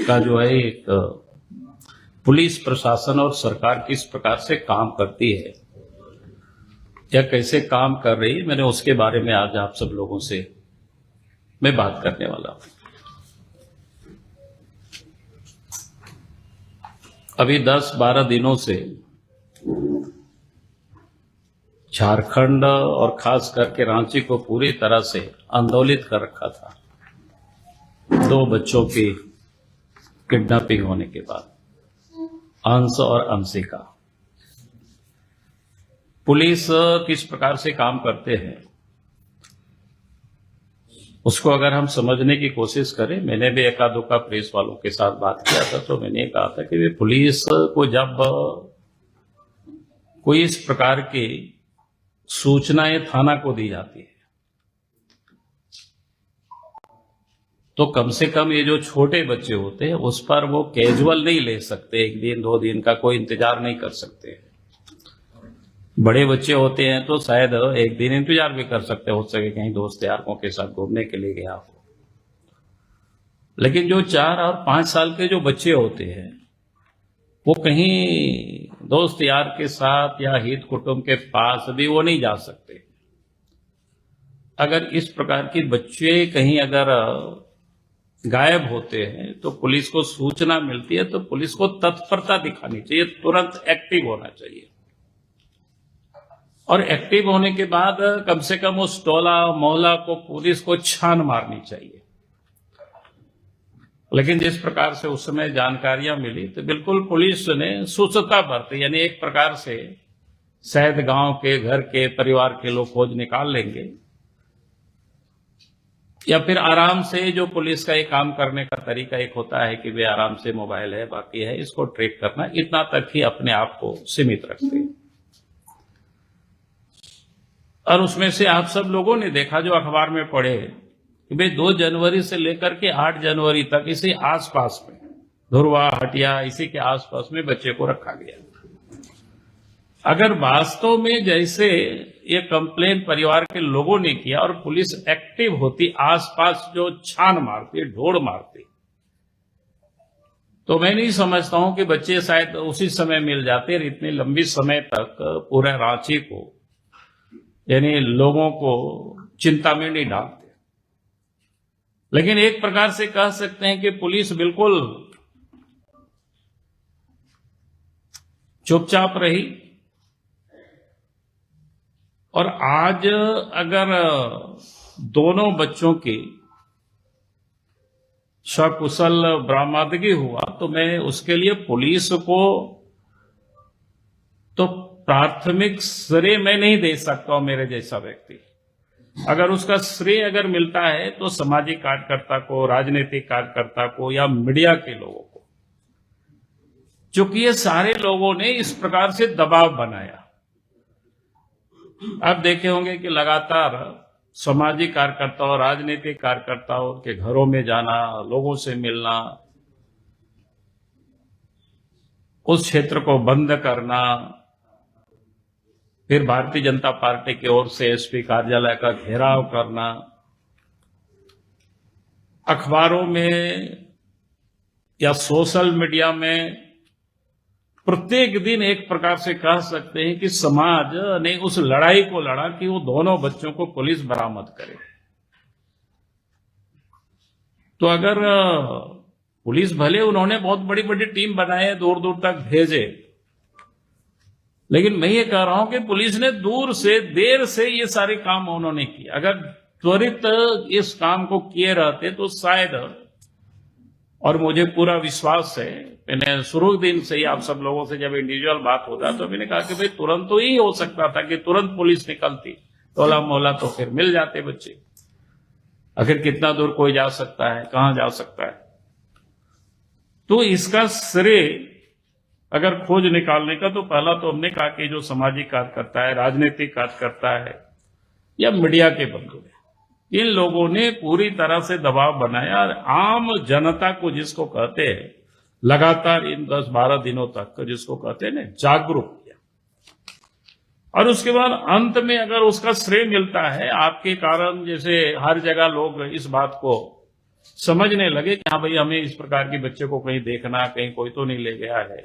का जो है एक पुलिस प्रशासन और सरकार किस प्रकार से काम करती है या कैसे काम कर रही है, मैंने उसके बारे में आज आप सब लोगों से मैं बात करने वाला हूं। अभी 10-12 दिनों से झारखंड और खास करके रांची को पूरी तरह से आंदोलित कर रखा था 2 बच्चों की किडनैपिंग होने के बाद, अंश और अंशिका। पुलिस किस प्रकार से काम करते हैं उसको अगर हम समझने की कोशिश करें, मैंने भी एका दुका प्रेस वालों के साथ बात किया था तो मैंने कहा था कि वे पुलिस को जब कोई इस प्रकार की सूचनाएं थाना को दी जाती है तो कम से कम ये जो छोटे बच्चे होते हैं उस पर वो कैजुअल नहीं ले सकते, 1 दिन 2 दिन का कोई इंतजार नहीं कर सकते। बड़े बच्चे होते हैं तो शायद 1 दिन इंतजार भी कर सकते हो सके, कहीं दोस्त यारों के साथ घूमने के लिए गया हो। लेकिन जो 4 और 5 साल के जो बच्चे होते हैं वो कहीं दोस्त यार के साथ या हित कुटुंब के पास भी वो नहीं जा सकते। अगर इस प्रकार के बच्चे कहीं अगर गायब होते हैं तो पुलिस को सूचना मिलती है तो पुलिस को तत्परता दिखानी चाहिए, तुरंत एक्टिव होना चाहिए। और एक्टिव होने के बाद कम से कम उस टोला मोहल्ला को पुलिस को छान मारनी चाहिए। लेकिन जिस प्रकार से उस समय जानकारियां मिली तो बिल्कुल पुलिस ने सुस्तता बरती, यानी एक प्रकार से शायद गांव के घर के परिवार के लोग खोज निकाल लेंगे या फिर आराम से जो पुलिस का एक काम करने का तरीका एक होता है कि वे आराम से मोबाइल है बाकी है इसको ट्रैक करना, इतना तक ही अपने आप को सीमित रखते हैं। और उसमें से आप सब लोगों ने देखा जो अखबार में पढ़े कि भाई 2 जनवरी से लेकर के 8 जनवरी तक इसी आसपास में धुरवा हटिया इसी के आसपास में बच्चे को रखा गया। अगर वास्तव में जैसे ये कंप्लेन परिवार के लोगों ने किया और पुलिस एक्टिव होती, आसपास जो छान मारती ढोड़ मारती, तो मैं नहीं समझता हूं कि बच्चे शायद उसी समय मिल जाते और इतने लंबी समय तक पूरे रांची को यानी लोगों को चिंता में नहीं डालते। लेकिन एक प्रकार से कह सकते हैं कि पुलिस बिल्कुल चुपचाप रही। और आज अगर दोनों बच्चों की सकुशल बरामदगी हुआ तो मैं उसके लिए पुलिस को तो प्राथमिक श्रेय मैं नहीं दे सकता हूं। मेरे जैसा व्यक्ति अगर उसका श्रेय अगर मिलता है तो सामाजिक कार्यकर्ता को, राजनीतिक कार्यकर्ता को या मीडिया के लोगों को, क्योंकि ये सारे लोगों ने इस प्रकार से दबाव बनाया। आप देखे होंगे कि लगातार सामाजिक कार्यकर्ताओं, राजनीतिक कार्यकर्ताओं के घरों में जाना, लोगों से मिलना, उस क्षेत्र को बंद करना, फिर भारतीय जनता पार्टी की ओर से एसपी कार्यालय का घेराव करना, अखबारों में या सोशल मीडिया में प्रत्येक दिन एक प्रकार से कह सकते हैं कि समाज ने उस लड़ाई को लड़ा कि वो दोनों बच्चों को पुलिस बरामद करे। तो अगर पुलिस भले उन्होंने बहुत बड़ी बड़ी टीम बनाए, दूर दूर तक भेजे, लेकिन मैं ये कह रहा हूं कि पुलिस ने दूर से देर से ये सारे काम उन्होंने किए। अगर त्वरित इस काम को किए रहते तो शायद, और मुझे पूरा विश्वास है, मैंने शुरू दिन से ही आप सब लोगों से जब इंडिविजुअल बात होता तो मैंने कहा कि भाई तुरंत तो ही हो सकता था कि तुरंत पुलिस निकलती, टोला मोहल्ला तो फिर मिल जाते बच्चे। आखिर कितना दूर कोई जा सकता है, कहां जा सकता है। तो इसका श्रेय अगर खोज निकालने का तो पहला तो हमने कहा कि जो सामाजिक कार्यकर्ता है, राजनीतिक कार्यकर्ता है या मीडिया के बंधु है, इन लोगों ने पूरी तरह से दबाव बनाया और आम जनता को, जिसको कहते हैं लगातार इन 10-12 दिनों तक जिसको कहते हैं ना, जागरूक किया। और उसके बाद अंत में अगर उसका श्रेय मिलता है आपके कारण, जैसे हर जगह लोग इस बात को समझने लगे कि हाँ भाई हमें इस प्रकार के बच्चे को कहीं देखना, कहीं कोई तो नहीं ले गया है।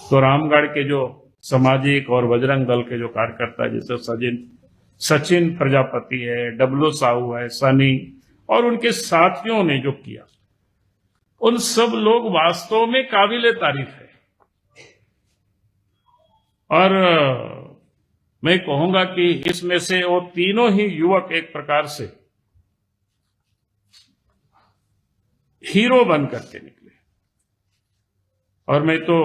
तो रामगढ़ के जो सामाजिक और बजरंग दल के जो कार्यकर्ता जैसे सचिन प्रजापति है, डब्लू साहू है, सनी और उनके साथियों ने जो किया, उन सब लोग वास्तव में काबिले तारीफ है। और मैं कहूंगा कि इसमें से वो तीनों ही युवक एक प्रकार से हीरो बन करके निकले। और मैं तो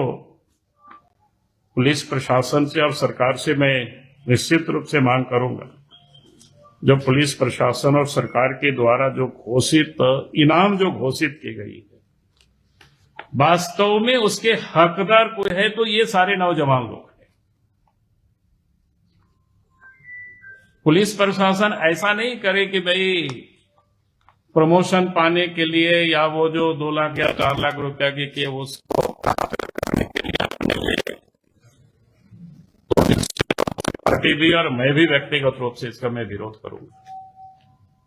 पुलिस प्रशासन से और सरकार से मैं निश्चित रूप से मांग करूंगा, जो पुलिस प्रशासन और सरकार के द्वारा जो घोषित इनाम जो घोषित की गई है, वास्तव में उसके हकदार कोई है तो ये सारे नौजवान लोग हैं। पुलिस प्रशासन ऐसा नहीं करे कि भाई प्रमोशन पाने के लिए या वो जो 2 लाख या 4 लाख रुपया की उसको करने के लिए अपने लिए पार्टी भी और मैं भी व्यक्तिगत रूप से इसका मैं विरोध करूंगा।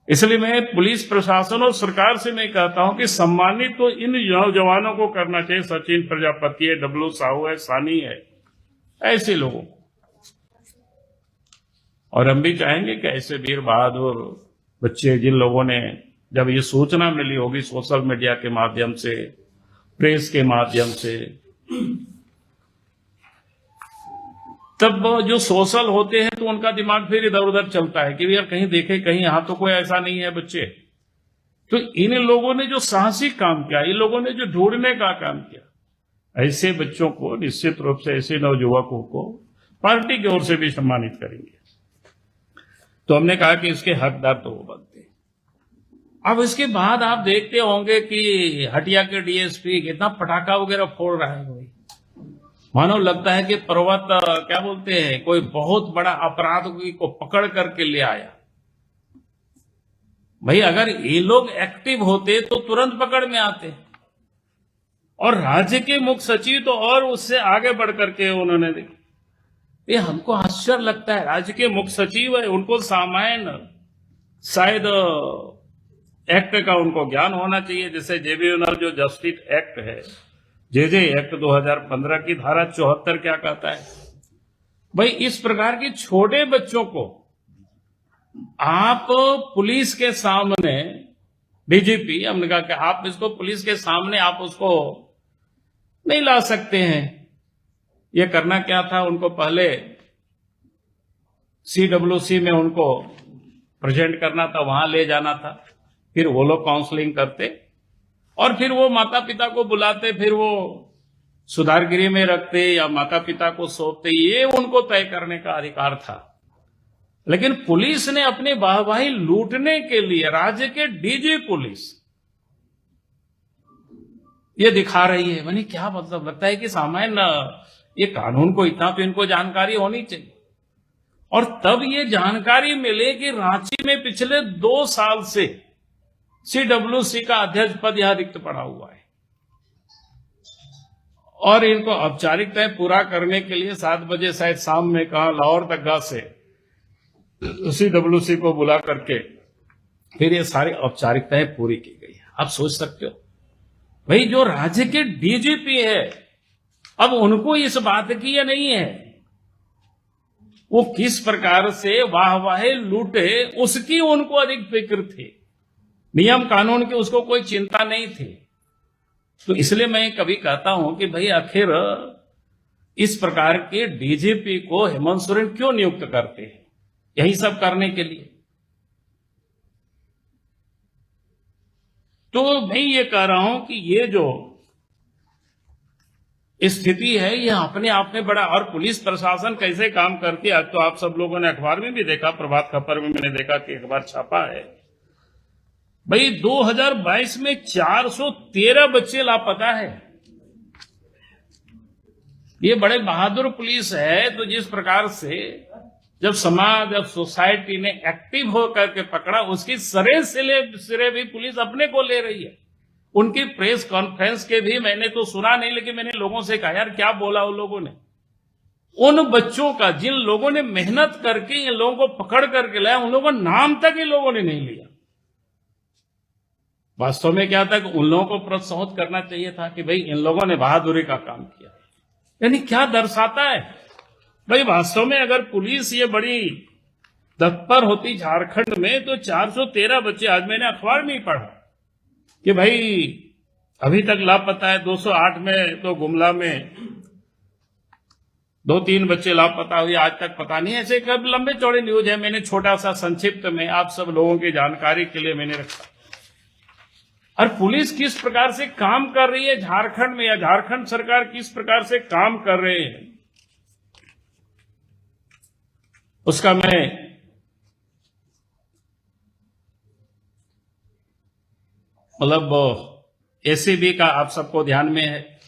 इसलिए मैं पुलिस प्रशासन और सरकार से मैं कहता हूं कि सम्मानित तो इन नौजवानों को करना चाहिए, सचिन प्रजापति है, डब्लू साहू है, सानी है, ऐसे लोगों को। और हम भी चाहेंगे कि ऐसे वीर बहादुर बच्चे जिन लोगों ने, जब ये सूचना मिली होगी सोशल मीडिया के माध्यम से, प्रेस के माध्यम से, तब जो सोशल होते हैं तो उनका दिमाग फिर इधर उधर चलता है कि यार कहीं देखे, कहीं यहां तो कोई ऐसा नहीं है बच्चे। तो इन लोगों ने जो साहसिक काम किया, इन लोगों ने जो ढूंढने का काम किया, ऐसे बच्चों को निश्चित रूप से, ऐसे नवयुवकों को पार्टी की ओर से भी सम्मानित करेंगे। तो हमने कहा कि इसके हकदार तो वो बनते हैं। अब इसके बाद आप देखते होंगे कि हटिया के डीएसपी कितना पटाखा वगैरह फोड़ रहा है भाई, मानो लगता है कि पर्वत क्या बोलते हैं, कोई बहुत बड़ा अपराधी को पकड़ करके ले आया। भाई अगर ये लोग एक्टिव होते तो तुरंत पकड़ में आते, और राज्य के मुख्य सचिव तो और उससे आगे बढ़ करके उन्होंने देखा। ये हमको आश्चर्य लगता है, राज्य के मुख्य सचिव है, उनको सामान्य शायद एक्ट का उनको ज्ञान होना चाहिए, जैसे जेबीएनएल जो जस्टिस एक्ट है, जेजे एक्ट 2015 की धारा 74 क्या कहता है। भाई इस प्रकार के छोटे बच्चों को आप पुलिस के सामने, डीजीपी हमने कहा कि आप इसको पुलिस के सामने आप उसको नहीं ला सकते हैं। ये करना क्या था, उनको पहले CWC में उनको प्रेजेंट करना था, वहां ले जाना था, फिर वो लोग काउंसलिंग करते और फिर वो माता पिता को बुलाते, फिर वो सुधार गृह में रखते या माता पिता को सौंपते, ये उनको तय करने का अधिकार था। लेकिन पुलिस ने अपनी वाहवाही लूटने के लिए, राज्य के डीजी पुलिस ये दिखा रही है। मैंने क्या मतलब, लगता है कि सामान्य ये कानून को इतना तो इनको जानकारी होनी चाहिए। और तब ये जानकारी मिले कि रांची में पिछले 2 साल से CWC का अध्यक्ष पद यहां रिक्त पड़ा हुआ है, और इनको औपचारिकताएं पूरा करने के लिए 7 बजे शायद शाम में कहा लाहौर दरगाह से CWC को बुला करके फिर ये सारी औपचारिकताएं पूरी की गई। आप सोच सकते हो भाई, जो राज्य के डीजीपी है, अब उनको इस बात की ये नहीं है, वो किस प्रकार से वाहवाही लूटे उसकी उनको अधिक फिक्र थी, नियम कानून की उसको कोई चिंता नहीं थी। तो इसलिए मैं कभी कहता हूं कि भाई आखिर इस प्रकार के डीजीपी को हेमंत सोरेन क्यों नियुक्त करते हैं, यही सब करने के लिए। तो मैं ये कह रहा हूं कि ये जो स्थिति है ये अपने आप में बड़ा, और पुलिस प्रशासन कैसे काम करती है, आज तो आप सब लोगों ने अखबार में भी देखा, प्रभात खबर में मैंने देखा कि अखबार छापा है भाई 2022 में 413 बच्चे लापता है। ये बड़े बहादुर पुलिस है। तो जिस प्रकार से जब समाज, जब सोसाइटी ने एक्टिव होकर के पकड़ा, उसकी सिरे भी पुलिस अपने को ले रही है। उनकी प्रेस कॉन्फ्रेंस के भी मैंने तो सुना नहीं, लेकिन मैंने लोगों से कहा यार क्या बोला उन लोगों ने, उन बच्चों का जिन लोगों ने मेहनत करके इन लोगों को पकड़ करके लाया, उन लोगों का नाम तक इन लोगों ने नहीं लिया। वास्तव में क्या था कि उन लोगों को प्रोत्साहित करना चाहिए था कि भाई इन लोगों ने बहादुरी का काम किया। यानी क्या दर्शाता है भाई, वास्तव में अगर पुलिस ये बड़ी तत्पर होती झारखंड में तो 413 बच्चे, आज मैंने अखबार में ही पढ़ा कि भाई अभी तक लापता है। 208 में तो गुमला में 2-3 बच्चे लापता हुए, आज तक पता नहीं। ऐसे कब लंबे चौड़े न्यूज है, मैंने छोटा सा संक्षिप्त में आप सब लोगों की जानकारी के लिए मैंने रखा। और पुलिस किस प्रकार से काम कर रही है झारखंड में, या झारखंड सरकार किस प्रकार से काम कर रहे हैं, उसका मैं मतलब एसीबी का आप सबको ध्यान में है